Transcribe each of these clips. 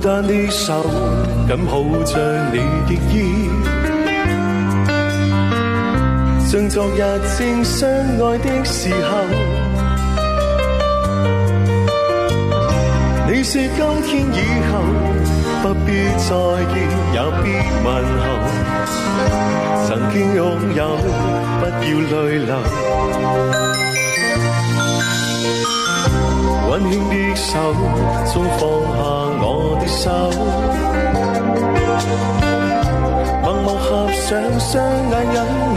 單的手緊抱着你的衣，像昨日正相愛的時候。你說今天以後不必再見，也必問候。曾經擁有，不要淚流。溫馨的手，終放下我的手，默默合上雙眼忍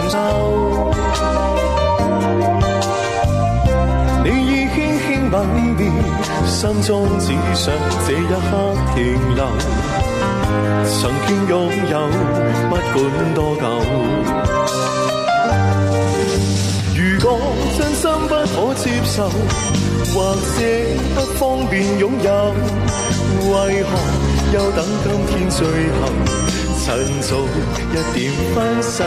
受。你已輕輕吻別，心中只想這一刻停留。曾經擁有，不管多久。如果真心不可接受，或者不方便擁有，為何又等今天最後，趁早一點分手？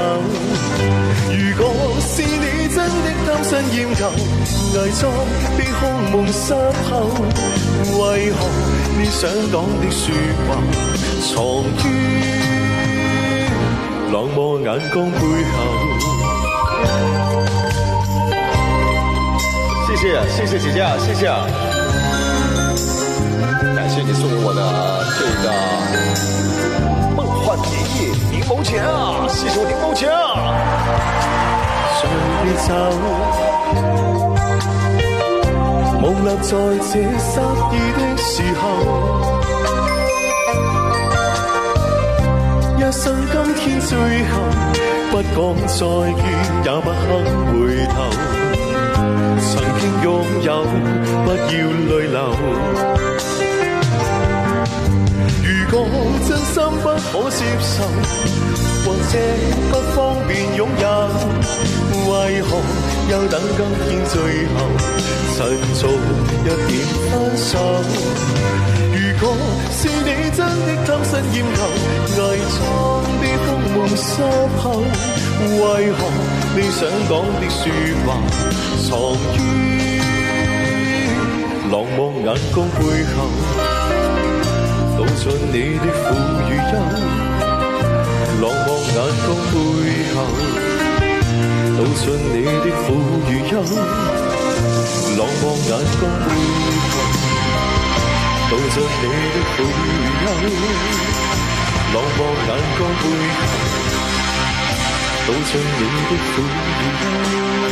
如果是你真的貪新厭舊，偽裝的空夢失後，為何你想講的說話，藏於冷漠眼光背後？謝謝姐姐啊，謝謝啊！感謝你送給我的這個夢幻蝶翼檸檬錢啊，謝謝我檸檬錢啊！隨你走，夢立在這失意的時候，一生今天最後，不講再見，也不肯回頭。曾經擁有，不要淚流。如果真心不可接受，或者不方便擁有，為何又等今天最後，趁早一點分手？如果是你真的貪新厭舊，偽裝的空夢失後，為何你想講的說話，藏於冷漠眼光背後？道盡你的苦與憂，冷漠眼光背後，道盡你的苦與憂，冷漠眼光背後，道盡你的苦與憂，冷漠眼光背後，道盡你的苦與憂。